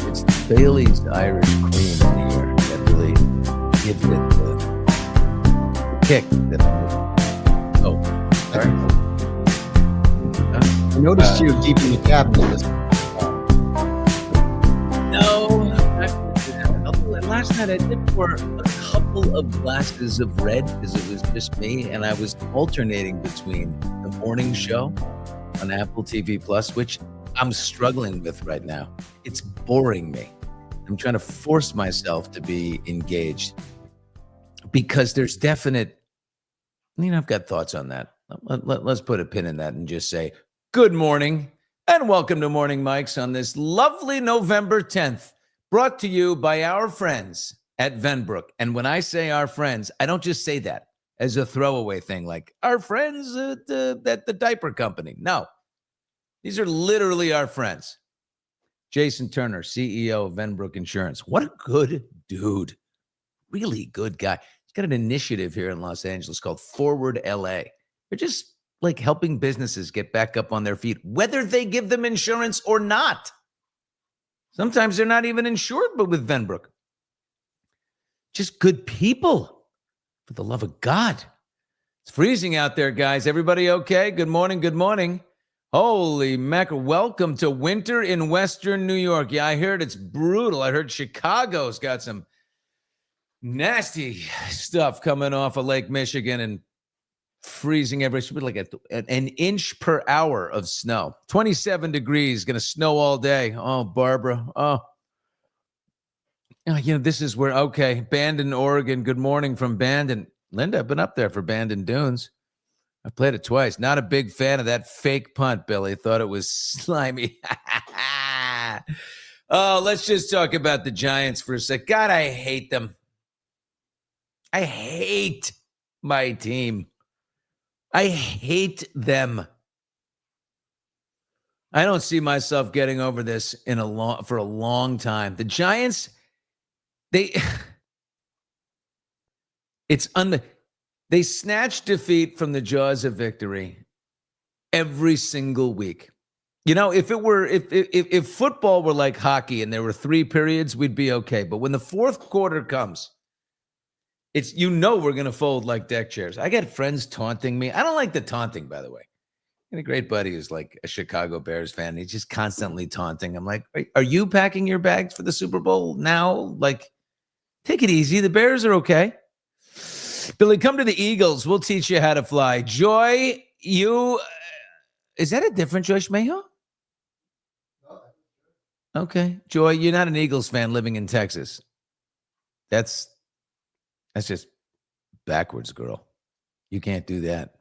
it's the Bailey's Irish Cream in here that really gives it the kick. Oh, sorry. I noticed you deep in the cabinet. No, last night I did pour a couple of glasses of red because it was just me, and I was alternating between the morning show on Apple TV Plus, which I'm struggling with right now. It's boring me. I'm trying to force myself to be engaged because there's definite, I've got thoughts on that. Let's put a pin in that and just say, good morning and welcome to Morning Mics on this lovely November 10th, brought to you by our friends at Venbrook. And when I say our friends, I don't just say that as a throwaway thing, like our friends at the diaper company. No, these are literally our friends. Jason Turner, CEO of Venbrook Insurance. What a good dude. Really good guy. He's got an initiative here in Los Angeles called Forward LA. They're just like helping businesses get back up on their feet, whether they give them insurance or not. Sometimes they're not even insured, but with Venbrook. Just good people, for the love of God. It's freezing out there, guys. Everybody okay? Good morning, good morning. Holy mackerel. Welcome to winter in Western New York. Yeah, I heard it's brutal. I heard Chicago's got some nasty stuff coming off of Lake Michigan and freezing every, like an inch per hour of snow. 27 degrees, going to snow all day. Oh, Barbara. Oh, this is where, okay, Bandon, Oregon. Good morning from Bandon. Linda, I've been up there for Bandon Dunes. I played it twice. Not a big fan of that fake punt, Billy. Thought it was slimy. Oh, let's just talk about the Giants for a sec. God, I hate them. I hate my team. I hate them. I don't see myself getting over this for a long time. The Giants, they snatch defeat from the jaws of victory every single week. If football were like hockey and there were 3 periods, we'd be okay. But when the fourth quarter comes, it's, we're going to fold like deck chairs. I get friends taunting me. I don't like the taunting, by the way. And a great buddy who's like a Chicago Bears fan. He's just constantly taunting. I'm like, are you packing your bags for the Super Bowl now? Like, take it easy. The Bears are okay. Billy, come to the Eagles. We'll teach you how to fly. Joy, is that a different Joy Schmeho? Okay. Joy, you're not an Eagles fan living in Texas. That's just backwards, girl. You can't do that.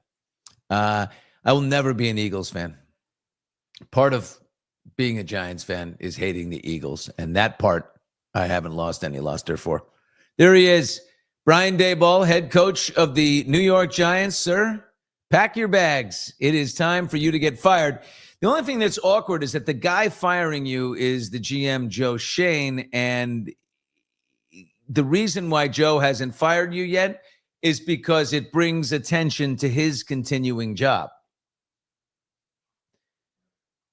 I will never be an Eagles fan. Part of being a Giants fan is hating the Eagles, and that part I haven't lost any luster for. There he is, Brian Daboll, head coach of the New York Giants. Sir, pack your bags. It is time for you to get fired. The only thing that's awkward is that the guy firing you is the GM, Joe Schoen, and the reason why Joe hasn't fired you yet is because it brings attention to his continuing job.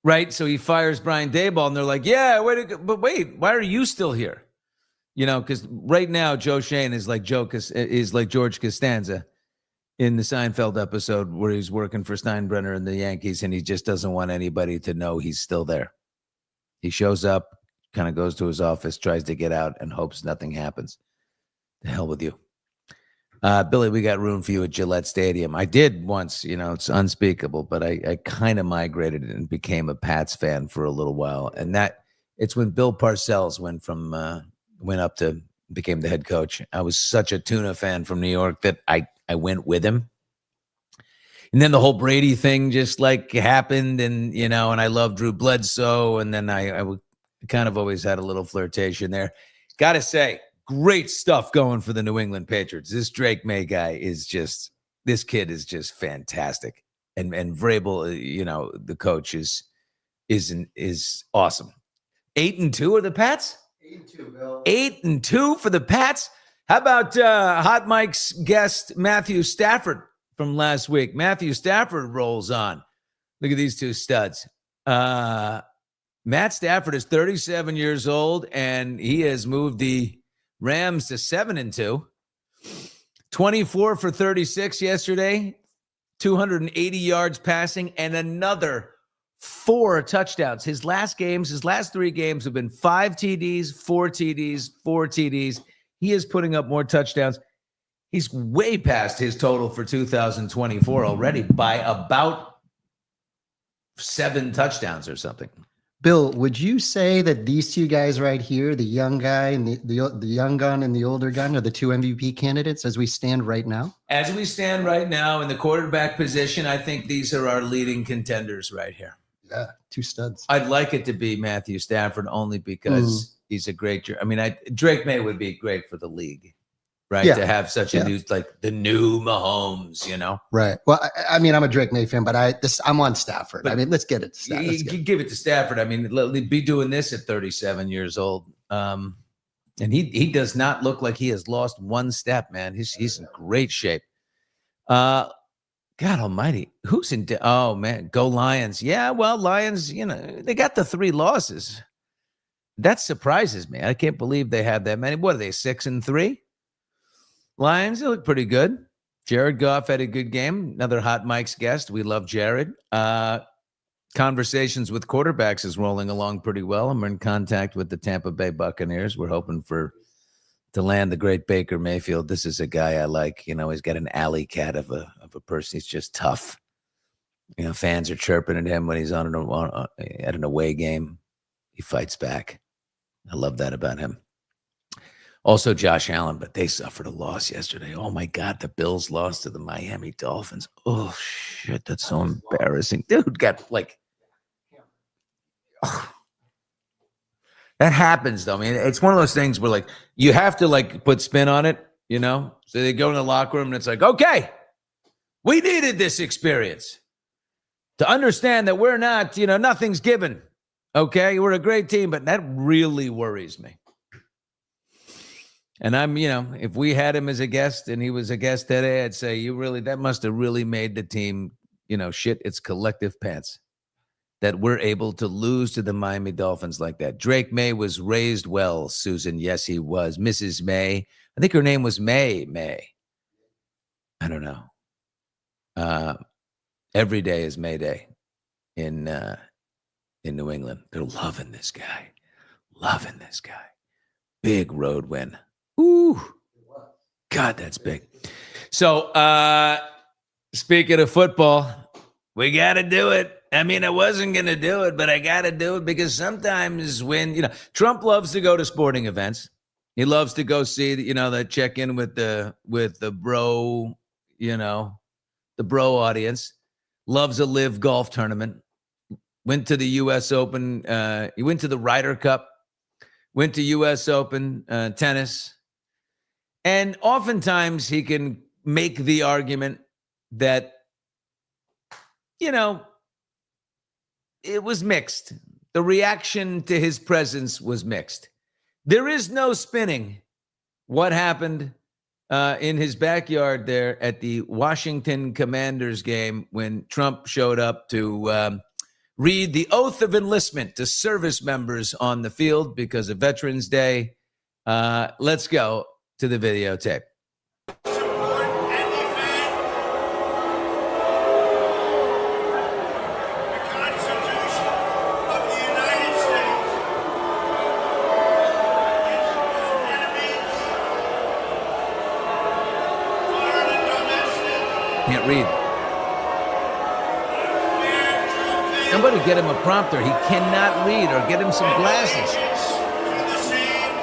Right? So he fires Brian Daboll, and they're like, yeah, but wait, why are you still here? Because right now, Joe Schoen is like George Costanza in the Seinfeld episode where he's working for Steinbrenner and the Yankees, and he just doesn't want anybody to know he's still there. He shows up, kind of goes to his office, tries to get out, and hopes nothing happens. The hell with you. Billy, we got room for you at Gillette Stadium. I did once, it's unspeakable, but I kind of migrated and became a Pats fan for a little while. And it's when Bill Parcells went up to became the head coach. I was such a tuna fan from New York that I went with him. And then the whole Brady thing just like happened, and and I love Drew Bledsoe, and then I kind of always had a little flirtation there. Got to say, great stuff going for the New England Patriots. This Drake May guy this kid is just fantastic. And Vrabel, the coach is awesome. 8-2 are the Pats? 8-2, Bill. 8-2 for the Pats. How about Hot Mike's guest, Matthew Stafford from last week? Matthew Stafford rolls on. Look at these two studs. Matt Stafford is 37 years old, and he has moved the Rams to 7-2. 24 for 36 yesterday, 280 yards passing, and another 4 touchdowns. His last 3 games have been 5 TDs, 4 TDs, 4 TDs. He is putting up more touchdowns. He's way past his total for 2024 already by about 7 touchdowns or something. Bill, would you say that these two guys right here, the young guy and the young gun and the older gun, are the 2 MVP candidates as we stand right now? As we stand right now in the quarterback position, I think these are our leading contenders right here. Yeah, 2 studs. I'd like it to be Matthew Stafford only because he's a great. I mean, Drake May would be great for the league, right? Yeah. To have such a new, like the new Mahomes, you know? Right. Well, I mean, I'm a Drake May fan, but I'm on Stafford. I mean, let's get it. Give it to Stafford. I mean, be doing this at 37 years old. And he does not look like he has lost one step, man. He's in great shape. God almighty. Who's in? Oh, man. Go Lions. Yeah, well, Lions, you know, they got the 3 losses. That surprises me. I can't believe they had that many. What are they, 6-3? Lions, they look pretty good. Jared Goff had a good game. Another Hot Mike's guest. We love Jared. Conversations with quarterbacks is rolling along pretty well. I'm in contact with the Tampa Bay Buccaneers. We're hoping to land the great Baker Mayfield. This is a guy I like. You know, he's got an alley cat of a person. He's just tough. You know, fans are chirping at him when he's at an away game. He fights back. I love that about him. Also, Josh Allen, but they suffered a loss yesterday. Oh, my God. The Bills lost to the Miami Dolphins. Oh, shit. That's so embarrassing. Dude got like... Oh. That happens, though. I mean, it's one of those things where, like, you have to, like, put spin on it, you know? So they go in the locker room, and it's like, okay, we needed this experience to understand that we're not, you know, nothing's given, okay? We're a great team, but that really worries me. And I'm, you know, if we had him as a guest and he was a guest today, I'd say, that must have really made the team, you know, shit its collective pants that we're able to lose to the Miami Dolphins like that. Drake May was raised well, Susan. Yes, he was. Mrs. May. I think her name was May. I don't know. Every day is May Day in New England. They're loving this guy. Big road win. Ooh, God, that's big. So, speaking of football, we got to do it. I mean, I wasn't going to do it, but I got to do it because sometimes when, you know, Trump loves to go to sporting events. He loves to go see, you know, the check in with the bro, you know, the bro audience. Loves a live golf tournament. Went to the U.S. Open. He went to the Ryder Cup. Went to U.S. Open tennis. And oftentimes he can make the argument that, you know, it was mixed. The reaction to his presence was mixed. There is no spinning what happened in his backyard there at the Washington Commanders game when Trump showed up to read the oath of enlistment to service members on the field because of Veterans Day. Let's go to the videotape. Support and defend the Constitution of the United States against all enemies, foreign and domestic. Can't read. Wear true faith Somebody get him a prompter. He cannot read, or get him some glasses. to the same,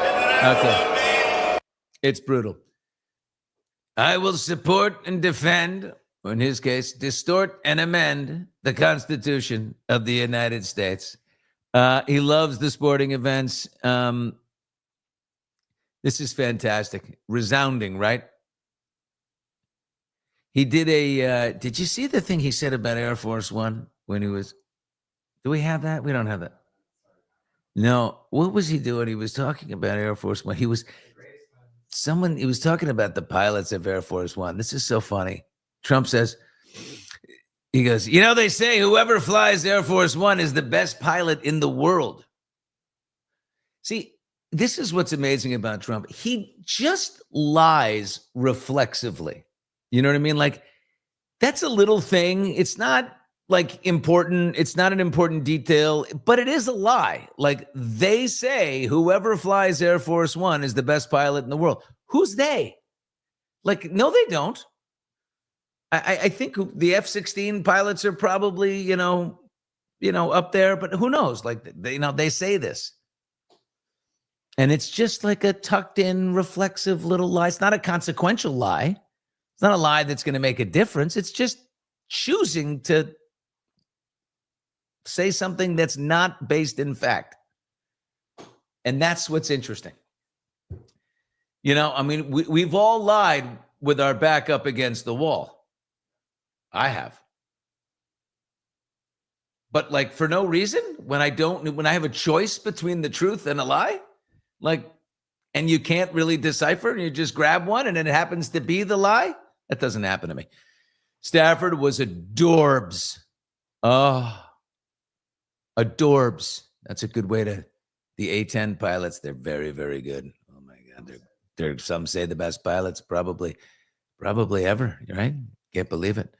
and that I will Okay. obey. It's brutal. I will support and defend, or in his case, distort and amend the Constitution of the United States. He loves the sporting events. This is fantastic. Resounding, right? He did did you see the thing he said about Air Force One when he was, do we have that? We don't have that. No. What was he doing? He was talking about Air Force One. He was talking about the pilots of Air Force One. This is so funny. Trump says, He goes, you know, they say whoever flies Air Force One is the best pilot in the world. See, this is what's amazing about Trump. He just lies reflexively. You know what I mean? Like, that's a little thing. It's not like important. It's not an important detail, but it is a lie. Like, they say whoever flies Air Force One is the best pilot in the world. Who's they? Like, no, they don't. I think the F-16 pilots are probably, you know, up there, but who knows? Like, they say this. And it's just like a tucked in, reflexive little lie. It's not a consequential lie. It's not a lie that's going to make a difference. It's just choosing to say something that's not based in fact. And that's what's interesting. You know, I mean, we've all lied with our back up against the wall. I have. But like for no reason, when I have a choice between the truth and a lie, like, and you can't really decipher and you just grab one and then it happens to be the lie, that doesn't happen to me. Stafford was adorbs. Oh, adorbs. That's a good way to, the A-10 pilots, they're very, very good. Oh my God. They're some say the best pilots probably ever, right? Can't believe it.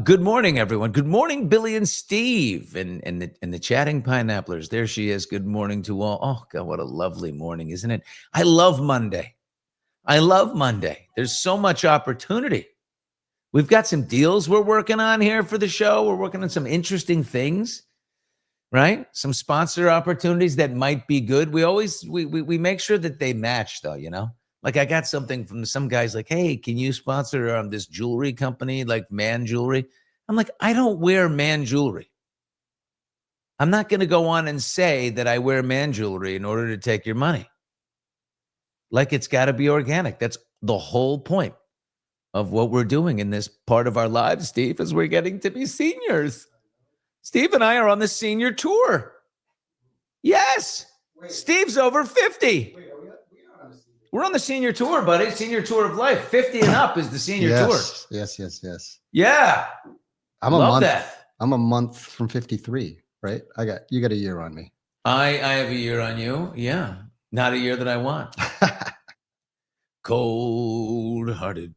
Good morning, everyone. Good morning, Billy and Steve and the chatting pineapplers. There she is. Good morning to all. Oh, God, what a lovely morning, isn't it? I love Monday. There's so much opportunity. We've got some deals we're working on here for the show. We're working on some interesting things, right? Some sponsor opportunities that might be good. We make sure that they match, though, you know? Like I got something from some guys like, hey, can you sponsor this jewelry company, like Man Jewelry? I'm like, I don't wear Man Jewelry. I'm not going to go on and say that I wear Man Jewelry in order to take your money. Like it's got to be organic. That's the whole point of what we're doing in this part of our lives, Steve, is we're getting to be seniors. Steve and I are on the senior tour. Yes. Wait. Steve's over 50. Wait, we're on the senior tour, buddy. Senior tour of life. 50 and up is the senior tour. Yes. Yeah. Love that. I'm a month from 53, right? You got a year on me. I have a year on you. Yeah. Not a year that I want. Cold-hearted.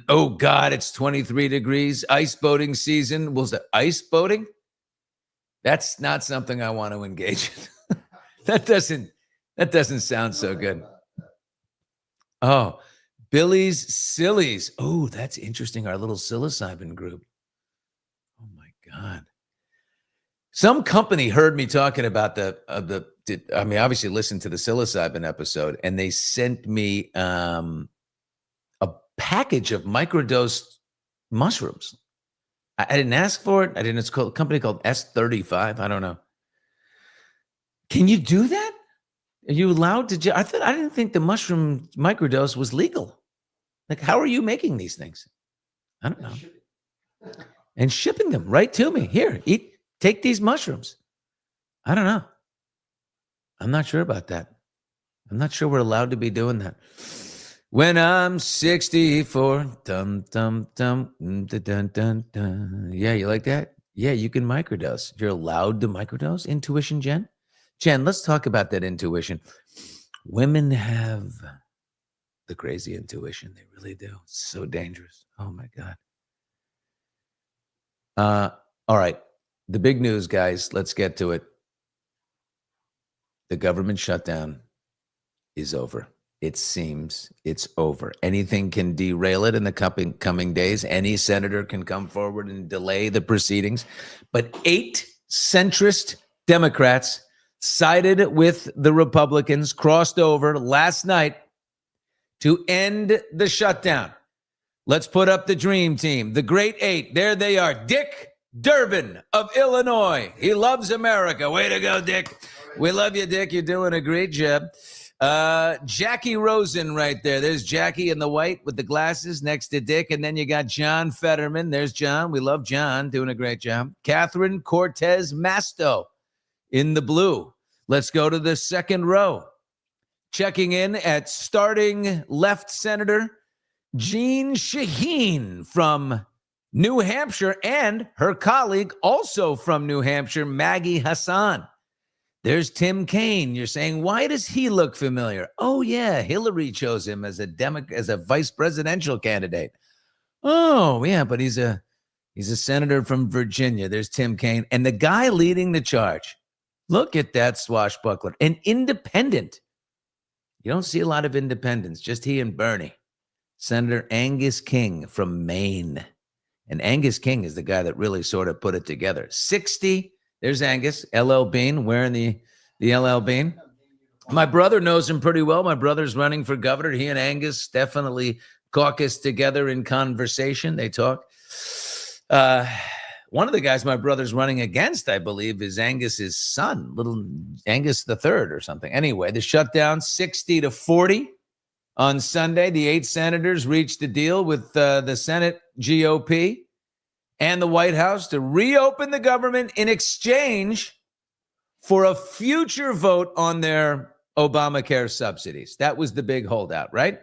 Oh, God, it's 23 degrees. Ice boating season. Was it ice boating? That's not something I want to engage in. That doesn't sound so good. Oh, Billy's Sillies. Oh, that's interesting. Our little psilocybin group. Oh, my God. Some company heard me talking about obviously listened to the psilocybin episode, and they sent me a package of microdosed mushrooms. I didn't ask for it. It's called a company called S35. I don't know. Can you do that? Are you allowed to? I didn't think the mushroom microdose was legal. Like, how are you making these things? I don't know. And shipping them right to me. Here, take these mushrooms. I don't know. I'm not sure about that. I'm not sure we're allowed to be doing that. When I'm 64, dum dum dum dun dun dun dun. Yeah, you like that? Yeah, you can microdose. You're allowed to microdose. Intuition, Jen. Jen, let's talk about that intuition. Women have the crazy intuition. They really do. It's so dangerous. Oh, my God. All right. The big news, guys. Let's get to it. The government shutdown is over. It seems it's over. Anything can derail it in the coming days. Any senator can come forward and delay the proceedings. But 8 centrist Democrats sided with the Republicans, crossed over last night to end the shutdown. Let's put up the dream team, the great 8. There they are. Dick Durbin of Illinois. He loves America. Way to go, Dick. We love you, Dick. You're doing a great job. Jackie Rosen right there. There's Jackie in the white with the glasses next to Dick. And then you got John Fetterman. There's John. We love John. Doing a great job. Catherine Cortez Masto in the blue. Let's go to the second row. Checking in at starting left senator Jean Shaheen from New Hampshire, and her colleague, also from New Hampshire, Maggie Hassan. There's Tim Kaine. You're saying, why does he look familiar? Oh, yeah, Hillary chose him as a vice presidential candidate. Oh, yeah, but he's a senator from Virginia. There's Tim Kaine. And the guy leading the charge, look at that swashbuckler, an independent. You don't see a lot of independents, just he and Bernie. Senator Angus King from Maine. And Angus King is the guy that really sort of put it together. 60, there's Angus, LL Bean, wearing the LL Bean. My brother knows him pretty well. My brother's running for governor. He and Angus definitely caucus together in conversation. They talk. One of the guys my brother's running against, I believe, is Angus's son, little Angus the Third or something. Anyway, the shutdown, 60-40. On Sunday, the 8 senators reached a deal with the Senate GOP and the White House to reopen the government in exchange for a future vote on their Obamacare subsidies. That was the big holdout, right?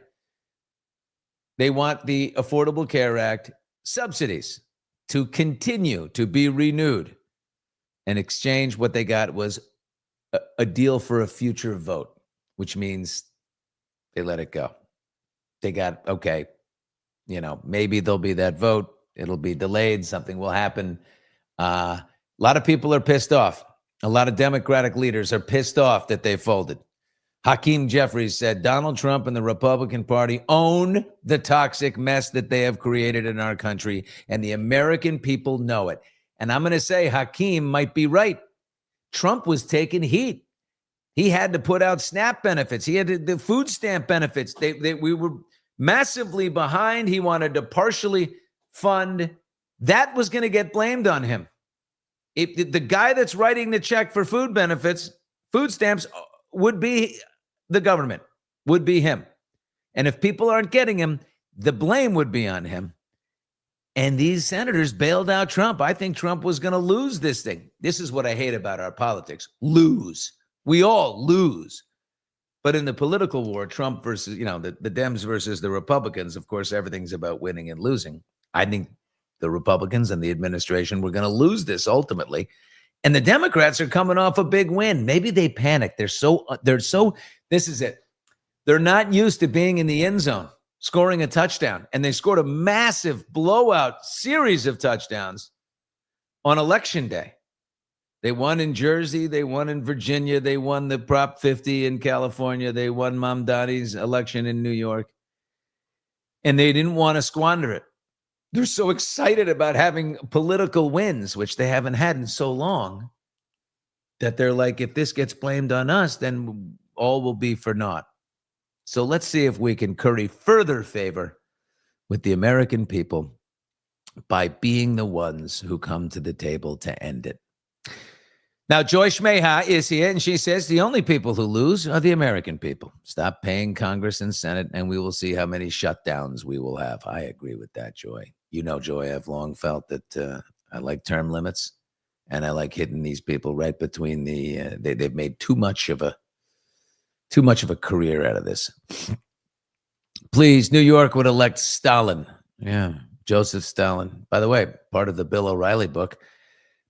They want the Affordable Care Act subsidies to continue to be renewed. In exchange, what they got was a deal for a future vote, which means they let it go. They got, okay, maybe there'll be that vote. It'll be delayed. Something will happen. A lot of people are pissed off. A lot of Democratic leaders are pissed off that they folded. Hakeem Jeffries said Donald Trump and the Republican Party own the toxic mess that they have created in our country, and the American people know it. And I'm going to say Hakeem might be right. Trump was taking heat. He had to put out SNAP benefits. He had the food stamp benefits. We were massively behind. He wanted to partially fund. That was going to get blamed on him. The guy that's writing the check for food benefits, food stamps, would be the government, would be him. And if people aren't getting him, the blame would be on him. And these senators bailed out Trump. I think Trump was going to lose this thing. This is what I hate about our politics. Lose. We all lose. But in the political war, Trump versus, the Dems versus the Republicans, of course, everything's about winning and losing. I think the Republicans and the administration were going to lose this ultimately. And the Democrats are coming off a big win. Maybe they panicked. This is it. They're not used to being in the end zone, scoring a touchdown. And they scored a massive blowout series of touchdowns on Election Day. They won in Jersey. They won in Virginia. They won the Prop 50 in California. They won Mamdani's election in New York. And they didn't want to squander it. They're so excited about having political wins, which they haven't had in so long, that they're like, if this gets blamed on us, then all will be for naught. So let's see if we can curry further favor with the American people by being the ones who come to the table to end it. Now, Joy Shmeha is here, and she says the only people who lose are the American people. Stop paying Congress and Senate, and we will see how many shutdowns we will have. I agree with that, Joy. Joy, I've long felt that I like term limits, and I like hitting these people right between they've made too much of a career out of this. Please, New York would elect Stalin. Yeah, Joseph Stalin. By the way, part of the Bill O'Reilly book.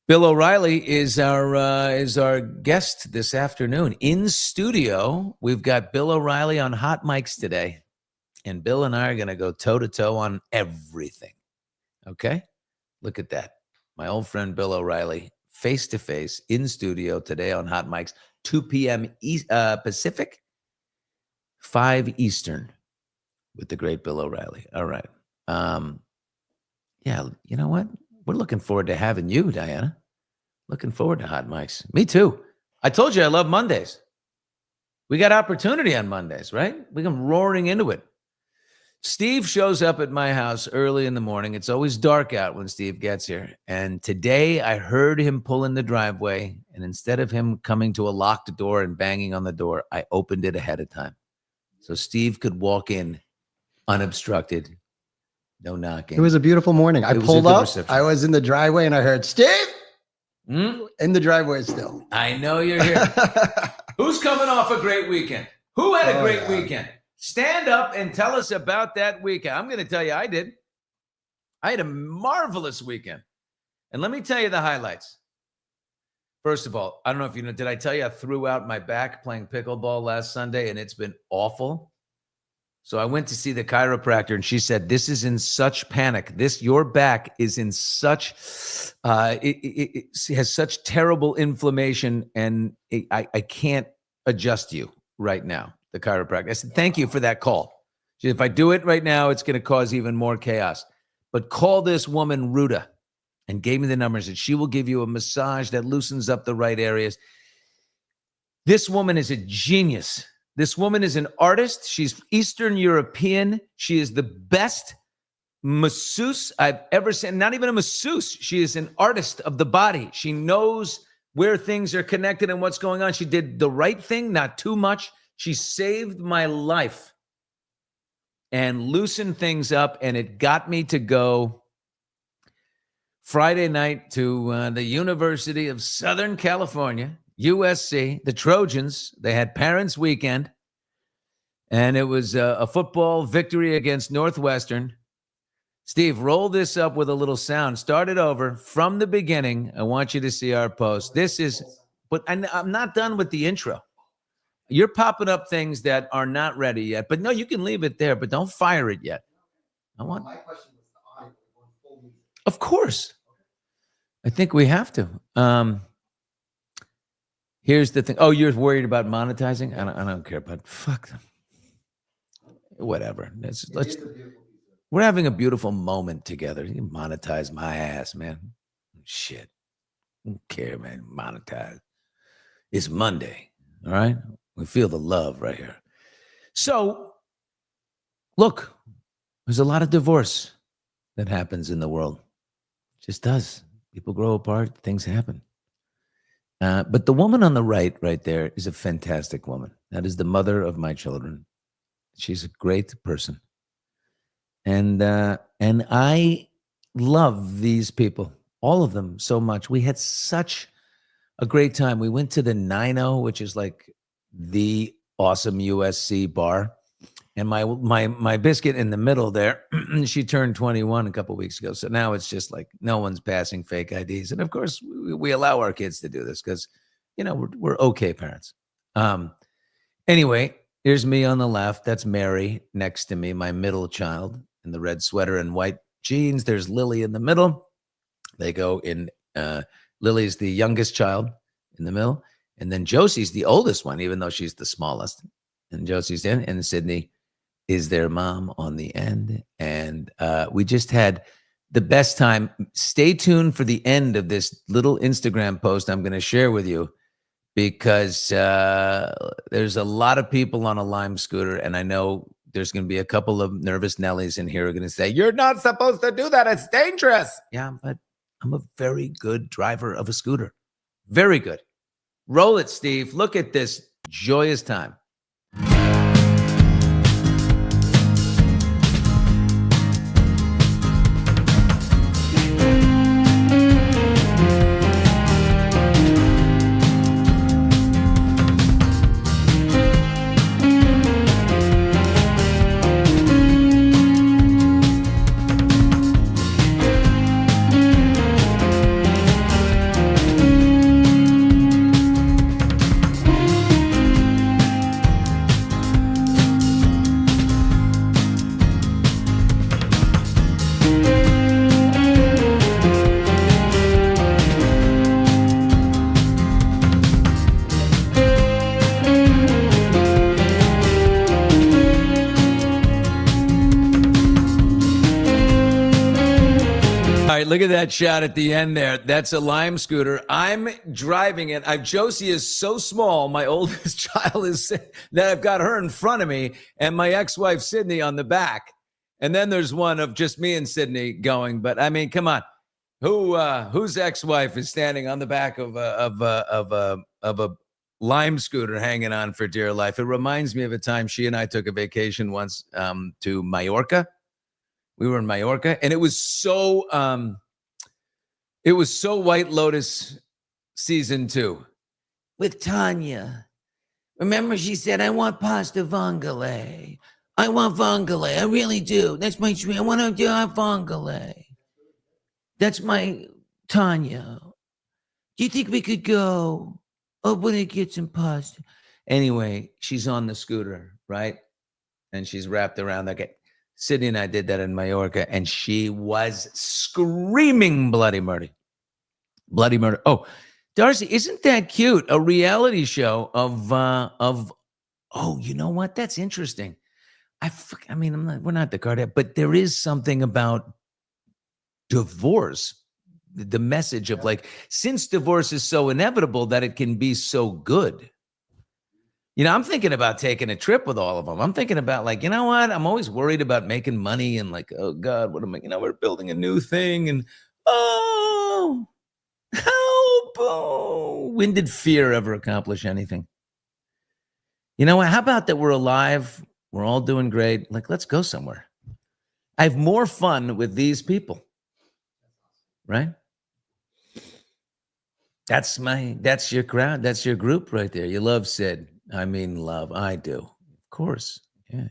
Bill O'Reilly is our guest this afternoon. In studio, we've got Bill O'Reilly on Hot Mics today. And Bill and I are going to go toe-to-toe on everything. Okay? Look at that. My old friend Bill O'Reilly, face-to-face, in studio today on Hot Mics, 2 p.m. Pacific, 5 Eastern, with the great Bill O'Reilly. All right. Yeah, you know what? We're looking forward to having you, Diana. Looking forward to Hot Mics. Me too. I told you I love Mondays. We got opportunity on Mondays, right? We come roaring into it. Steve shows up at my house early in the morning. It's always dark out when Steve gets here. And today I heard him pull in the driveway. And instead of him coming to a locked door and banging on the door, I opened it ahead of time. So Steve could walk in unobstructed. No knocking. It was a beautiful morning. I pulled up. Reception. I was in the driveway and I heard, Steve! In the driveway still. I know you're here. Who's coming off a great weekend? Who had a great weekend? Stand up and tell us about that weekend. I'm going to tell you, I did. I had a marvelous weekend. And let me tell you the highlights. First of all, I don't know if you know, did I tell you I threw out my back playing pickleball last Sunday and it's been awful? So I went to see the chiropractor and she said, this is in such panic. Your back is in such, it has such terrible inflammation and I can't adjust you right now, the chiropractor. I said, thank you for that call. She said, if I do it right now, it's going to cause even more chaos. But call this woman Ruta, and gave me the numbers, and she will give you a massage that loosens up the right areas. This woman is a genius. This woman is an artist. She's Eastern European. She is the best masseuse I've ever seen. Not even a masseuse. She is an artist of the body. She knows where things are connected and what's going on. She did the right thing, not too much. She saved my life and loosened things up, and it got me to go Friday night to the University of Southern California, USC, the Trojans. They had Parents' Weekend, and it was a football victory against Northwestern. Steve, roll this up with a little sound. Start it over from the beginning. I want you to see our post. This is, but I'm not done with the intro. You're popping up things that are not ready yet, but no, you can leave it there, but don't fire it yet. I want. My question was the audio. Of course. I think we have to. Here's the thing. Oh, you're worried about monetizing? I don't care about. Fuck them. Whatever. We're having a beautiful moment together. You monetize my ass, man. Shit. I don't care, man. Monetize. It's Monday. All right. We feel the love right here. So, look, there's a lot of divorce that happens in the world. It just does. People grow apart, things happen. But the woman on the right there is a fantastic woman. That is the mother of my children. She's a great person. And I love these people, all of them, so much. We had such a great time. We went to the Nino, which is like the awesome USC bar. And my biscuit in the middle there, she turned 21 a couple of weeks ago. So now it's just like no one's passing fake IDs. And of course, we allow our kids to do this because, you know, we're okay parents. Anyway, here's me on the left. That's Mary next to me, my middle child in the red sweater and white jeans. There's Lily in the middle. They go in, Lily's the youngest child in the middle. And then Josie's the oldest one, even though she's the smallest. And Josie's in, and Sydney is their mom on the end. And we just had the best time. Stay tuned for the end of this little Instagram post I'm going to share with you, because there's a lot of people on a Lime scooter, and I know there's going to be a couple of nervous Nellies in here who are going to say, you're not supposed to do that. It's dangerous. Yeah, but I'm a very good driver of a scooter. Very good. Roll it, Steve. Look at this joyous time. Look at that shot at the end there. That's a Lime scooter. I'm driving it. Josie is so small. My oldest child is that I've got her in front of me and my ex-wife Sydney on the back. And then there's one of just me and Sydney going. But I mean, come on, whose ex-wife is standing on the back of a Lime scooter hanging on for dear life? It reminds me of a time she and I took a vacation once to Mallorca. We were in Mallorca, and it was so White Lotus season 2 with Tanya Remember, she said, I want pasta vongole. I want vongole. I really do. That's my dream. I want to do vongole. That's my Tanya. Do you think we could go over to get some pasta? Anyway, she's on the scooter, right? And she's wrapped around that guy. Sydney and I did that in Mallorca, and she was screaming bloody murder. Bloody murder. Oh, Darcy, isn't that cute? A reality show of oh, you know what? That's interesting. I mean, we're not the Kardashians, but there is something about divorce, the message of like, since divorce is so inevitable that it can be so good. You know, I'm thinking about taking a trip with all of them. I'm thinking about like, you know what? I'm always worried about making money and like, oh God, what am I, we're building a new thing and oh, help. Oh, when did fear ever accomplish anything? You know what? How about that we're alive? We're all doing great. Like, let's go somewhere. I have more fun with these people. Right? That's your crowd. That's your group right there. You love Sid. I mean, love. I do. Of course. Yeah.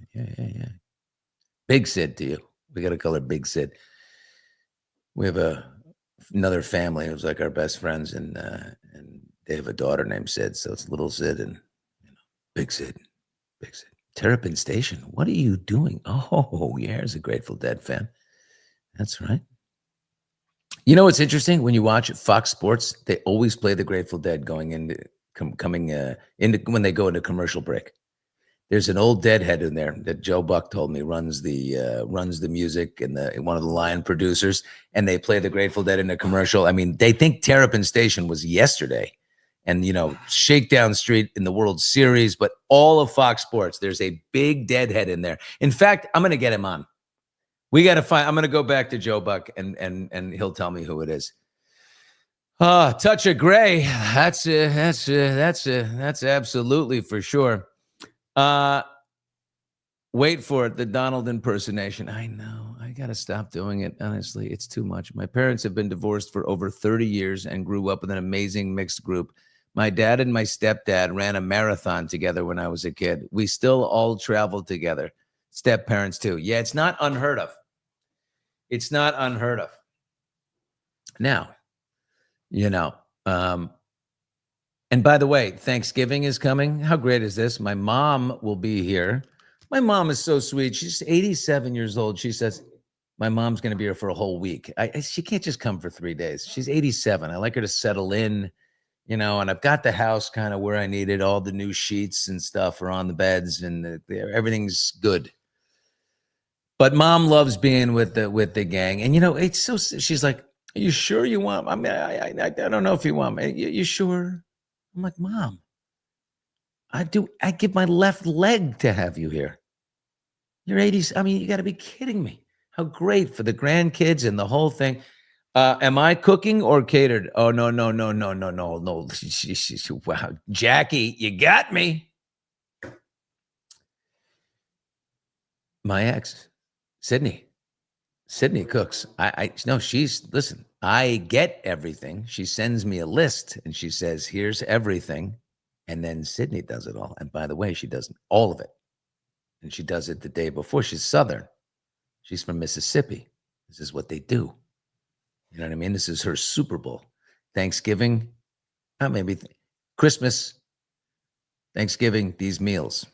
Big Sid to you. We got to call her Big Sid. We have another family who's like our best friends, and they have a daughter named Sid. So it's little Sid and Big Sid. Big Sid. Terrapin Station. What are you doing? Oh, yeah, here's a Grateful Dead fan. That's right. You know what's interesting? When you watch Fox Sports, they always play the Grateful Dead going into coming into when they go into commercial break. There's an old Deadhead in there that Joe Buck told me runs the music and one of the line producers, and they play the Grateful Dead in a commercial. I mean, they think Terrapin Station was yesterday, and Shakedown Street in the World Series, but all of Fox Sports, there's a big Deadhead in there. In fact, I'm going to get him on. We got to find. I'm going to go back to Joe Buck and he'll tell me who it is. Touch of Gray. That's absolutely for sure. Wait for it. The Donald impersonation. I know. I got to stop doing it. Honestly, it's too much. My parents have been divorced for over 30 years and grew up with an amazing mixed group. My dad and my stepdad ran a marathon together when I was a kid. We still all traveled together. Step parents too. Yeah, it's not unheard of. It's not unheard of. Now, and by the way, Thanksgiving is coming. How great is this? My mom will be here. My mom is so sweet. She's 87 years old. She says, my mom's going to be here for a whole week. She can't just come for 3 days. She's 87. I like her to settle in, and I've got the house kind of where I need it. All the new sheets and stuff are on the beds and everything's good. But mom loves being with the gang. And, it's so, she's like, are you sure you want, I mean, I don't know if you want me. You sure? I'm like, Mom, I give my left leg to have you here. You're 80s. I mean, you got to be kidding me. How great for the grandkids and the whole thing. Am I cooking or catered? Oh, no. Wow. Jackie, you got me. My ex. Sydney cooks. Listen, I get everything. She sends me a list and she says, here's everything. And then Sydney does it all. And by the way, she does all of it. And she does it the day before. She's Southern. She's from Mississippi. This is what they do. You know what I mean? This is her Super Bowl. Thanksgiving, Christmas, Thanksgiving, these meals.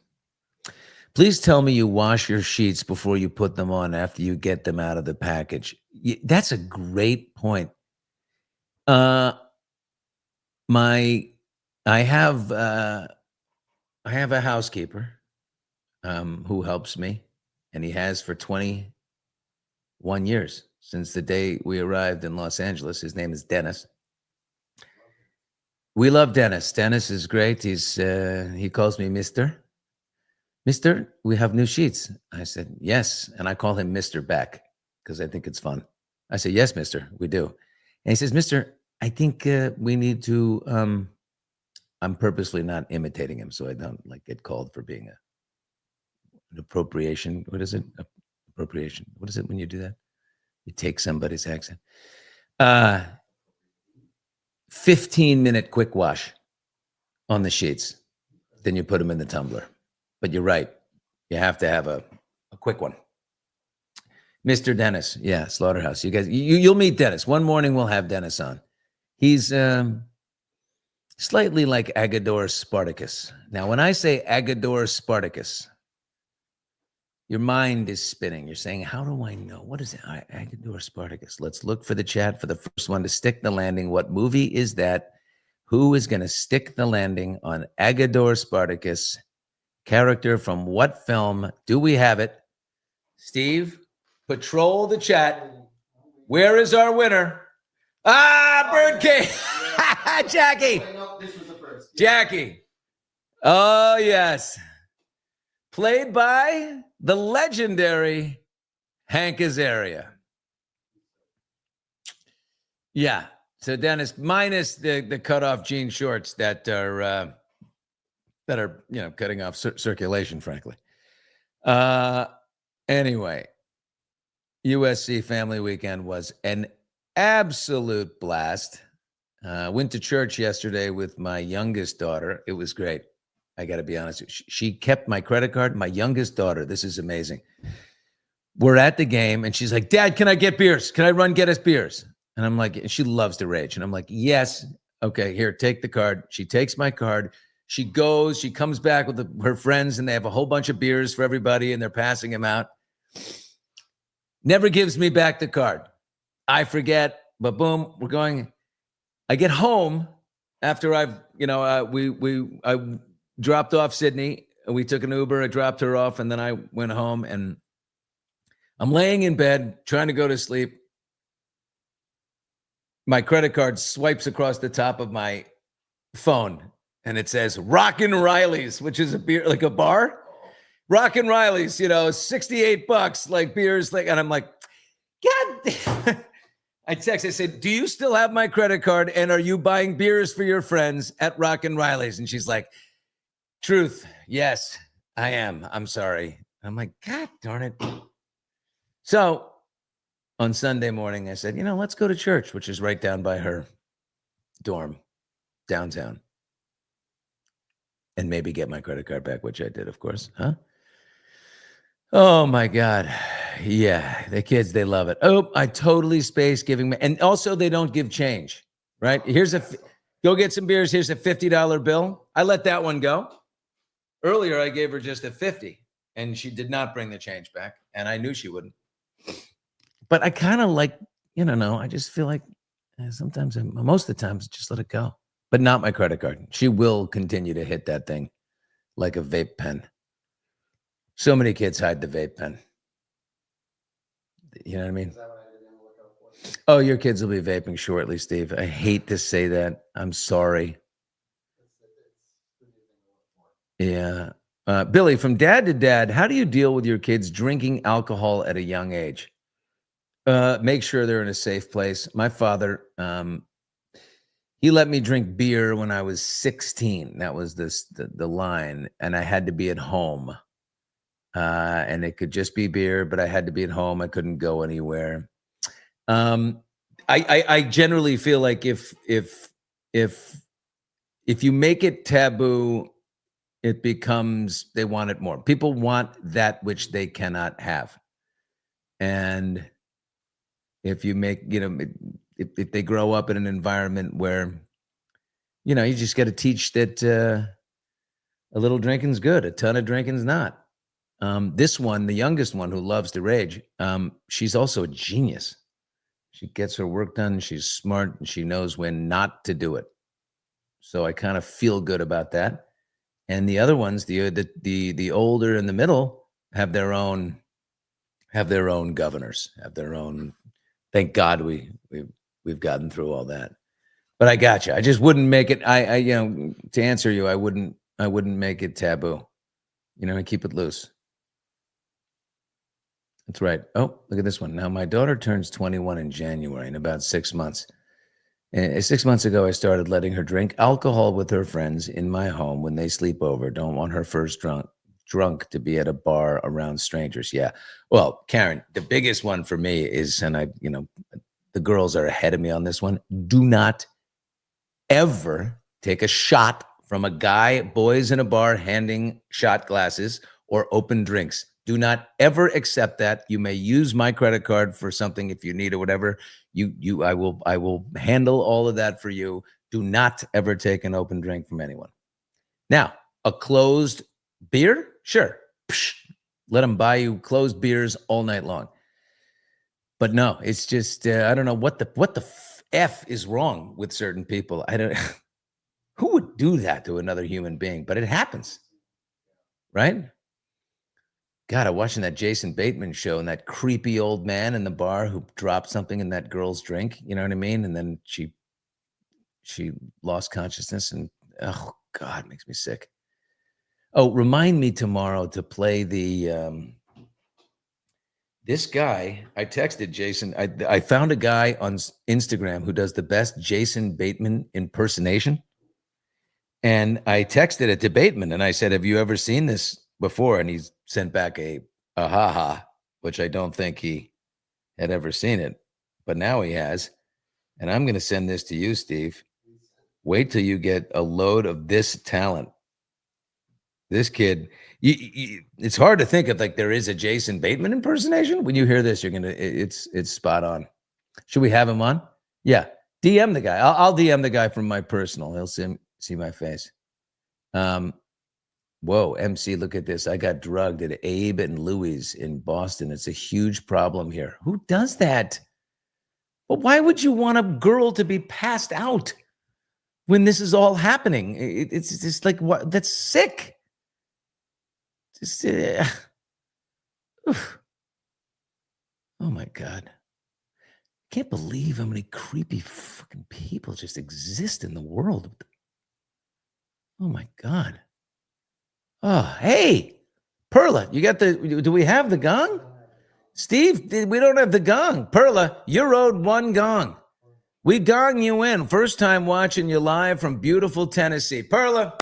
Please tell me you wash your sheets before you put them on after you get them out of the package. That's a great point. I have a housekeeper who helps me, and he has for 21 years since the day we arrived in Los Angeles. His name is Dennis. We love Dennis. Dennis is great. He calls me Mister. Mister, we have new sheets. I said, yes. And I call him Mr. back because I think it's fun. I said, yes, Mister, we do. And he says, Mister, I think we need to, I'm purposely not imitating him so I don't get called for being an appropriation. What is it? Appropriation. What is it when you do that? You take somebody's accent. 15-minute quick wash on the sheets. then you put them in the tumbler. But you're right. You have to have a quick one. Mr. Dennis. Yeah, Slaughterhouse. You guys, you'll meet Dennis. One morning we'll have Dennis on. He's slightly like Agador Spartacus. Now, when I say Agador Spartacus, your mind is spinning. You're saying, how do I know? What is it? Agador Spartacus. Let's look for the chat for the first one to stick the landing. What movie is that? Who is going to stick the landing on Agador Spartacus? Character from what film? Do we have it? Steve, patrol the chat. Where is our winner? Birdcage. Jackie. Jackie. Oh, yes. Played by the legendary Hank Azaria. Yeah. So Dennis, minus the cutoff jean shorts that are cutting off circulation, frankly. Anyway, USC Family Weekend was an absolute blast. Went to church yesterday with my youngest daughter. It was great. I got to be honest. She kept my credit card. My youngest daughter. This is amazing. We're at the game, and she's like, "Dad, can I get beers? Can I run get us beers?" And I'm like, she loves to rage. And I'm like, "Yes. Okay, here, take the card." She takes my card. She goes. She comes back with her friends, and they have a whole bunch of beers for everybody, and they're passing them out. Never gives me back the card. I forget, but boom, we're going. I get home after I dropped off Sydney. We took an Uber. I dropped her off, and then I went home, and I'm laying in bed trying to go to sleep. My credit card swipes across the top of my phone, and it says Rockin' Riley's, which is a beer, like a bar. Rockin' Riley's, $68, like beers, and I'm like, God damn. I text, I said, "Do you still have my credit card? And are you buying beers for your friends at Rockin' Riley's?" And she's like, "Truth, yes, I am. I'm sorry." I'm like, God darn it. So on Sunday morning, I said, let's go to church, which is right down by her dorm downtown, and maybe get my credit card back, which I did, of course. Huh? Oh my God. Yeah. The kids, they love it. Oh, I totally spaced giving me, and also they don't give change, right? Go get some beers. Here's a $50 bill. I let that one go. Earlier, I gave her just a 50, and she did not bring the change back, and I knew she wouldn't. But I kind of like, I just feel like sometimes, most of the times, just let it go. But not my credit card. She will continue to hit that thing like a vape pen. So many kids hide the vape pen. You know what I mean? Oh, your kids will be vaping shortly, Steve. I hate to say that. I'm sorry. Yeah. Billy, from dad to dad, how do you deal with your kids drinking alcohol at a young age? Make sure they're in a safe place. My father, he let me drink beer when I was 16. That was the line. And I had to be at home. And it could just be beer, but I had to be at home. I couldn't go anywhere. I generally feel like if you make it taboo, it becomes, they want it more. People want that which they cannot have. And if you make, if they grow up in an environment where, you just got to teach that a little drinking's good, a ton of drinking's not. This one, the youngest one who loves to rage, she's also a genius. She gets her work done. She's smart, and she knows when not to do it. So I kind of feel good about that. And the other ones, the older and the middle, have their own governors, have their own. Thank God we've gotten through all that. But I got you. I just wouldn't make it. I to answer you, I wouldn't make it taboo. And keep it loose. That's right. Oh, look at this one. Now, my daughter turns 21 in January, in about 6 months. And 6 months ago, I started letting her drink alcohol with her friends in my home when they sleep over. Don't want her first drunk to be at a bar around strangers. Yeah. Well, Karen, the biggest one for me is, and the girls are ahead of me on this one. Do not ever take a shot from a guy, boys in a bar handing shot glasses or open drinks. Do not ever accept that. You may use my credit card for something if you need or whatever. I will handle all of that for you. Do not ever take an open drink from anyone. Now, a closed beer? Sure. Psh, let them buy you closed beers all night long. But no, it's just I don't know what the F is wrong with certain people. I don't. Who would do that to another human being? But it happens, right? God, I'm watching that Jason Bateman show and that creepy old man in the bar who dropped something in that girl's drink. You know what I mean? And then she lost consciousness, and oh God, makes me sick. Oh, remind me tomorrow to play the. This guy, I texted Jason. I found a guy on Instagram who does the best Jason Bateman impersonation. And I texted it to Bateman and I said, have you ever seen this before? And he's sent back a ha-ha, which I don't think he had ever seen it. But now he has. And I'm going to send this to you, Steve. Wait till you get a load of this talent. This kid, it's hard to think of like there is a Jason Bateman impersonation. When you hear this, you're gonna, it's spot on. Should we have him on? Yeah, DM the guy. I'll DM the guy from my personal. He'll see my face. Whoa, MC, look at this. I got drugged at Abe and Louie's in Boston. It's a huge problem here. Who does that? Well, why would you want a girl to be passed out when this is all happening? It's just like, what? That's sick. Just, oh my God. Can't believe how many creepy fucking people just exist in the world. Oh my God. Oh, hey, Perla, you got do we have the gong? Steve, we don't have the gong. Perla, you owed one gong. We gong you in. First time watching you live from beautiful Tennessee. Perla,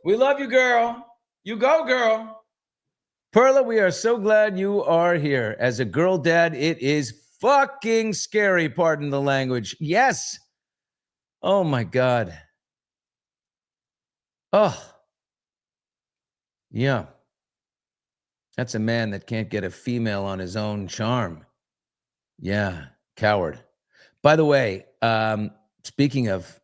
we love you, girl. You go, girl. Perla, we are so glad you are here. As a girl dad, it is fucking scary, pardon the language. Yes. Oh, my God. Oh. Yeah. That's a man that can't get a female on his own charm. Yeah, coward. By the way, speaking of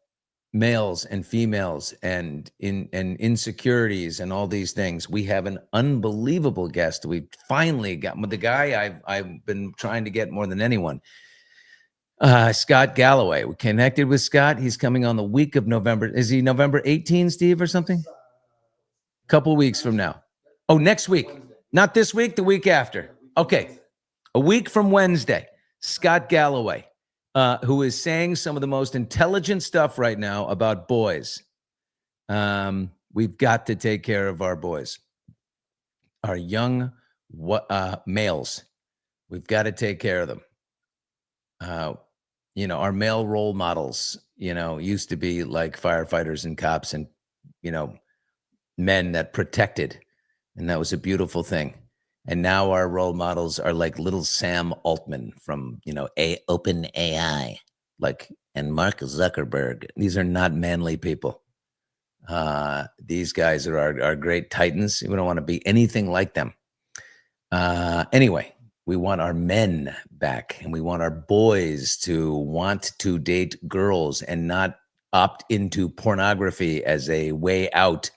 males and females and insecurities and all these things, we have an unbelievable guest. We finally got the guy I've been trying to get more than anyone. Scott Galloway. We connected with Scott. He's coming on the week of November. Is he November 18, Steve, or something? A couple weeks from now. Oh, next week. Not this week, the week after. Okay. A week from Wednesday. Scott Galloway. Who is saying some of the most intelligent stuff right now about boys. We've got to take care of our boys, our young males. We've got to take care of them. Our male role models, used to be like firefighters and cops and, men that protected. And that was a beautiful thing. And now our role models are like little Sam Altman from, Open AI, and Mark Zuckerberg. These are not manly people. These guys are our great titans. We don't want to be anything like them. Anyway, we want our men back, and we want our boys to want to date girls and not opt into pornography as a way out.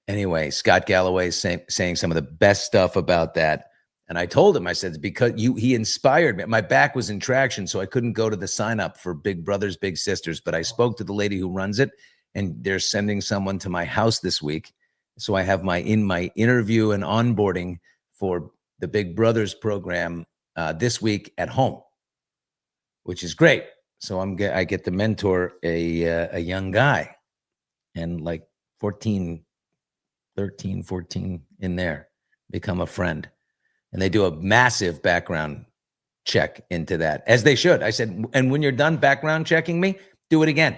Anyway, Scott Galloway is saying some of the best stuff about that. And I told him, I said, because he inspired me. My back was in traction, so I couldn't go to the sign up for Big Brothers, Big Sisters. But I spoke to the lady who runs it, and they're sending someone to my house this week. So I have my interview and onboarding for the Big Brothers program this week at home, which is great. So I get to mentor a young guy, and like 13, 14 in there, become a friend. And they do a massive background check into that, as they should. I said, and when you're done background checking me, do it again.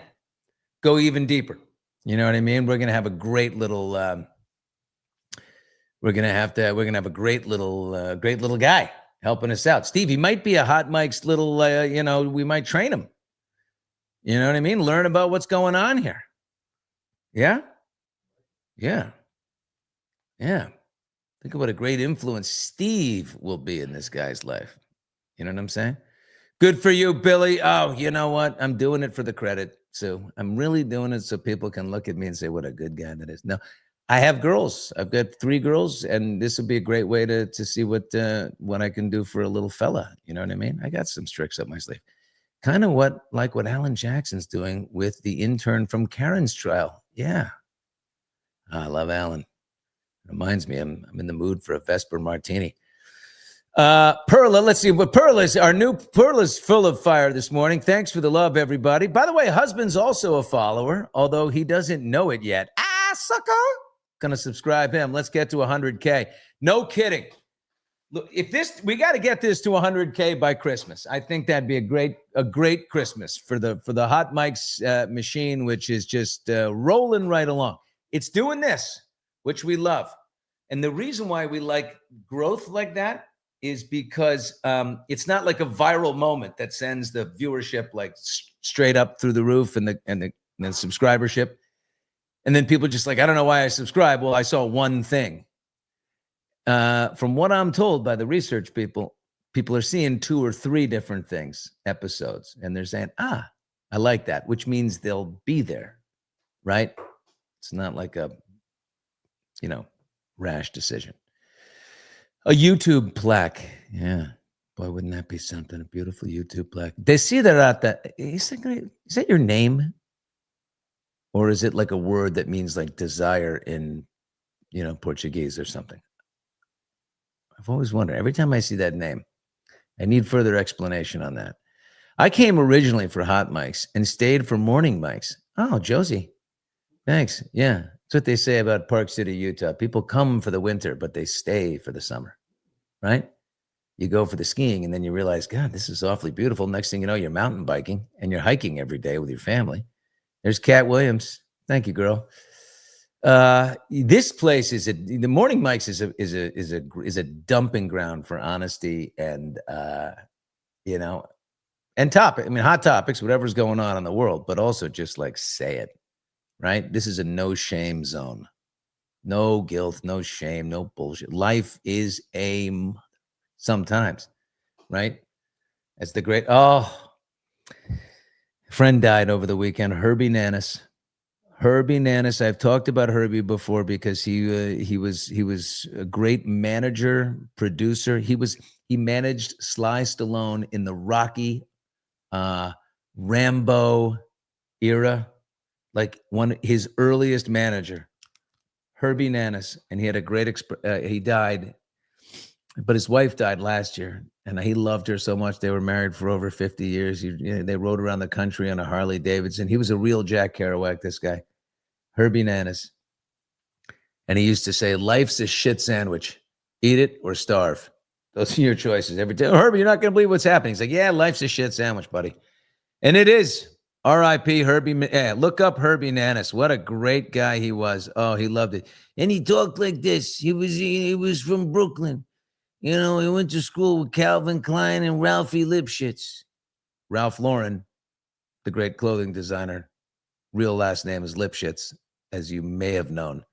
Go even deeper. You know what I mean? We're going to have a great little, we're going to have a great little guy helping us out. Steve, he might be a Hot Mike's little, we might train him. You know what I mean? Learn about what's going on here. Yeah? Yeah. Yeah. Think of what a great influence Steve will be in this guy's life. You know what I'm saying? Good for you, Billy. Oh, you know what? I'm doing it for the credit, Sue. I'm really doing it so people can look at me and say, what a good guy that is. No, I have girls. I've got 3 girls, and this would be a great way to see what I can do for a little fella. You know what I mean? I got some tricks up my sleeve. Kind of what Alan Jackson's doing with the intern from Karen's trial. Yeah. I love Alan. Reminds me, I'm in the mood for a Vesper martini. Perla, let's see what Perla's full of fire this morning. Thanks for the love, everybody. By the way, husband's also a follower, although he doesn't know it yet. Sucker. Gonna subscribe him. Let's get to 100K. No kidding. Look, we got to get this to 100K by Christmas. I think that'd be a great Christmas for the Hot Mics machine, which is just rolling right along. It's doing this, which we love. And the reason why we like growth like that is because it's not like a viral moment that sends the viewership like straight up through the roof and the subscribership. And then people just like, I don't know why I subscribe. Well, I saw one thing. From what I'm told by the research people are seeing 2 or 3 different episodes, and they're saying, I like that, which means they'll be there, right? It's not like a, rash decision. A YouTube plaque. Yeah. Boy, wouldn't that be something? A beautiful YouTube plaque. They see that out that. Is that your name? Or is it like a word that means like desire in, Portuguese or something? I've always wondered. Every time I see that name, I need further explanation on that. I came originally for Hot Mics and stayed for Morning Mics. Oh, Josie. Thanks. Yeah. That's what they say about Park City, Utah. People come for the winter, but they stay for the summer, right? You go for the skiing and then you realize, God, this is awfully beautiful. Next thing you know, you're mountain biking and you're hiking every day with your family. There's Cat Williams. Thank you, girl. This place the Morning Mics is a dumping ground for honesty and and topic. I mean, hot topics, whatever's going on in the world, but also just like say it, right? This is a no shame zone, no guilt, no shame, no bullshit. Life is sometimes, right? As the great friend died over the weekend, Herbie Nanis. I've talked about Herbie before because he was a great manager, producer. He managed Sly Stallone in the Rocky, Rambo era, like his earliest manager, Herbie Nanis, and he had a great. He died, but his wife died last year, and he loved her so much. They were married for over 50 years. They rode around the country on a Harley Davidson. He was a real Jack Kerouac, this guy, Herbie Nanis. And he used to say, life's a shit sandwich. Eat it or starve. Those are your choices. Every day, Herbie, you're not going to believe what's happening. He's like, yeah, life's a shit sandwich, buddy. And it is. R.I.P. Herbie. Yeah, look up Herbie Nanis. What a great guy he was. Oh, he loved it. And he talked like this. He was from Brooklyn. He went to school with Calvin Klein and Ralphie Lipschitz. Ralph Lauren, the great clothing designer, real last name is Lipschitz, as you may have known.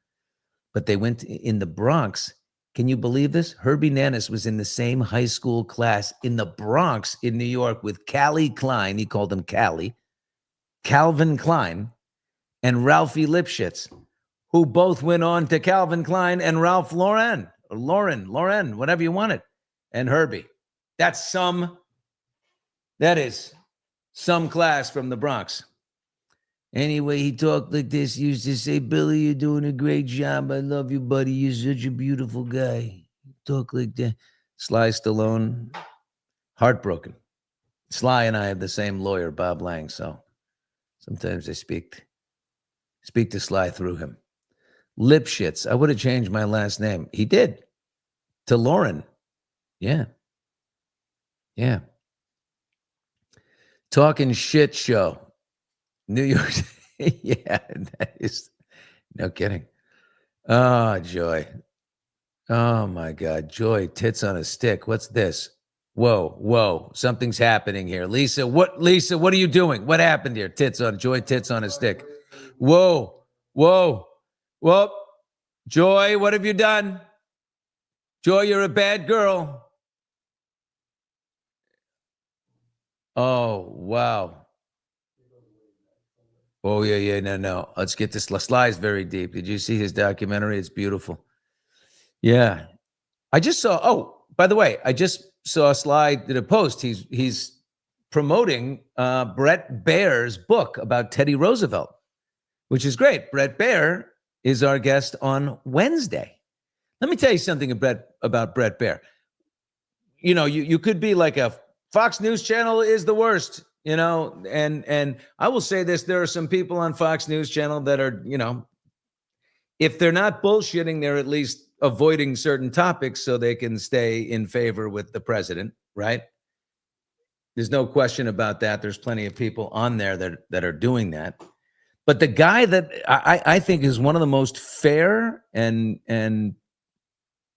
But they went in the Bronx. Can you believe this? Herbie Nanis was in the same high school class in the Bronx in New York with Callie Klein. He called him Callie, Calvin Klein, and Ralphie Lipschitz, who both went on to Calvin Klein and Ralph Lauren. Lauren, whatever you wanted, and Herbie. That is some class from the Bronx. Anyway, he talked like this. He used to say, Billy, you're doing a great job. I love you, buddy. You're such a beautiful guy. Talk like that. Sly Stallone, heartbroken. Sly and I have the same lawyer, Bob Lang, so sometimes I speak to Sly through him. Lipschitz. I would have changed my last name. He did. To Lauren. Yeah. Yeah. Talking shit show. New York. Yeah, that is no kidding. Oh, Joy. Oh my God. Joy, tits on a stick. What's this? Whoa. Something's happening here. Lisa, what are you doing? What happened here? Joy tits on a stick. Whoa. Joy, what have you done? Joy, you're a bad girl. Oh, wow. Oh, yeah. No. Let's get this. Sly's very deep. Did you see his documentary? It's beautiful. Yeah. I just saw, by the way, I just saw Sly did a post. He's promoting Brett Baer's book about Teddy Roosevelt, which is great. Brett Baer is our guest on Wednesday. Let me tell you something about Brett Baer. You know, you could be like a Fox News Channel is the worst, you know, and I will say this, there are some people on Fox News Channel that are, you know, if they're not bullshitting, they're at least avoiding certain topics so they can stay in favor with the president, right? There's no question about that. There's plenty of people on there that are doing that. But the guy that I think is one of the most fair and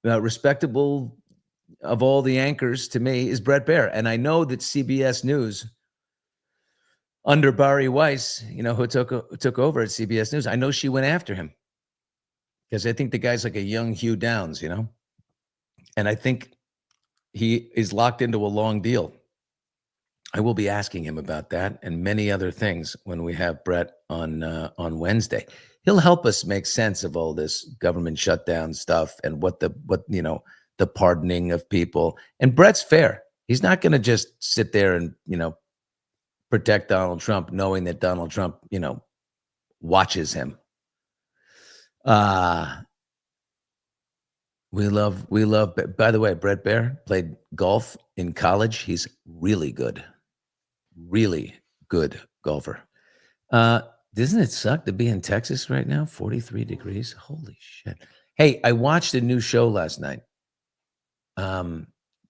respectable of all the anchors to me is Brett Baer. And I know that CBS News under Bari Weiss, you know, who took over at CBS News, I know she went after him because I think the guy's like a young Hugh Downs, you know, and I think he is locked into a long deal. I will be asking him about that and many other things when we have Brett on Wednesday. He'll help us make sense of all this government shutdown stuff and what you know, the pardoning of people. And Brett's fair. He's not going to just sit there and, you know, protect Donald Trump, knowing that Donald Trump, you know, watches him. We love, by the way, Brett Baer played golf in college. He's really good golfer. Doesn't it suck to be in Texas right now? 43 degrees. Holy shit. Hey, I watched a new show last night.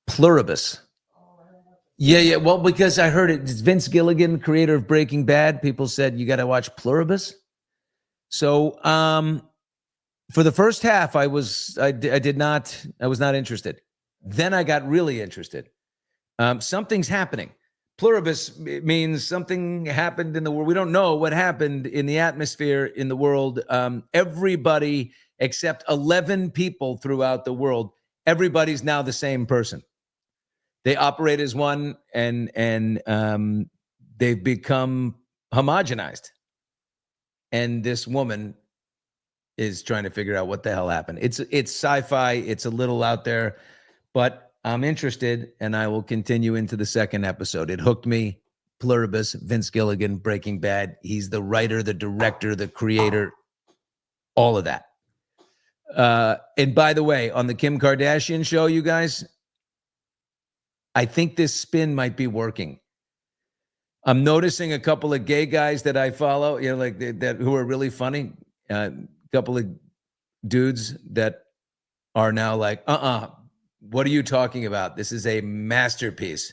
Pluribus. Yeah. Well, because I heard it's Vince Gilligan, creator of Breaking Bad. People said you got to watch Pluribus. So, for the first half, I was not interested. Then I got really interested. Something's happening. Pluribus means something happened in the world. We don't know what happened in the atmosphere in the world. Everybody except 11 people throughout the world, everybody's now the same person. They operate as one, and they've become homogenized. And this woman is trying to figure out what the hell happened. It's sci-fi. It's a little out there, but I'm interested, and I will continue into the second episode. It hooked me. Pluribus, Vince Gilligan, Breaking Bad. He's the writer, the director, the creator, all of that. And by the way, on the Kim Kardashian show, you guys, I think this spin might be working. I'm noticing a couple of gay guys that I follow, you know, like that who are really funny. A couple of dudes that are now like, what are you talking about? This is a masterpiece.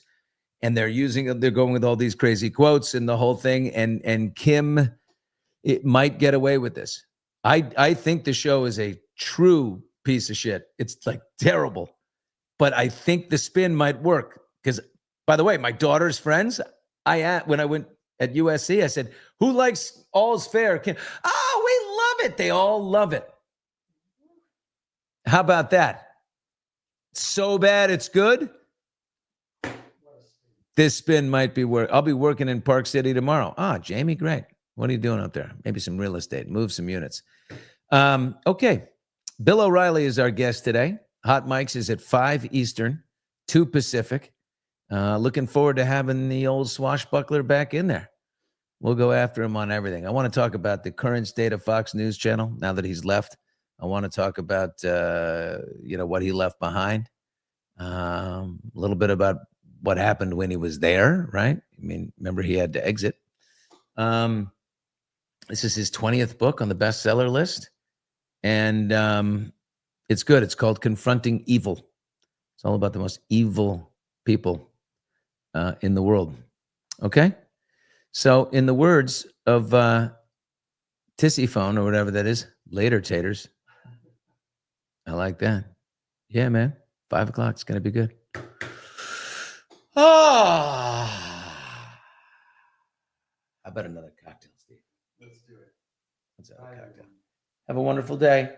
And they're going with all these crazy quotes and the whole thing. And Kim, it might get away with this. I think the show is a true piece of shit. It's like terrible. But I think the spin might work. Because, by the way, my daughter's friends, when I went at USC, I said, who likes All's Fair? Kim? Oh, we love it. They all love it. How about that? So bad it's good. This spin might be work. I'll be working in Park City tomorrow. Jamie, great. What are you doing out there? Maybe some real estate. Move some units. Okay. Bill O'Reilly is our guest today. Hot Mics is at 5 Eastern, 2 Pacific. Looking forward to having the old swashbuckler back in there. We'll go after him on everything. I want to talk about the current state of Fox News Channel now that he's left. I want to talk about, what he left behind. A little bit about what happened when he was there, right? I mean, remember he had to exit. This is his 20th book on the bestseller list. And it's good. It's called Confronting Evil. It's all about the most evil people in the world. Okay? So in the words of Tissy Phone or whatever that is, later taters. I like that. Yeah, man. 5 o'clock. It's going to be good. Ah. How about another cocktail, Steve? Let's do it. Let's have a cocktail. Have a wonderful day.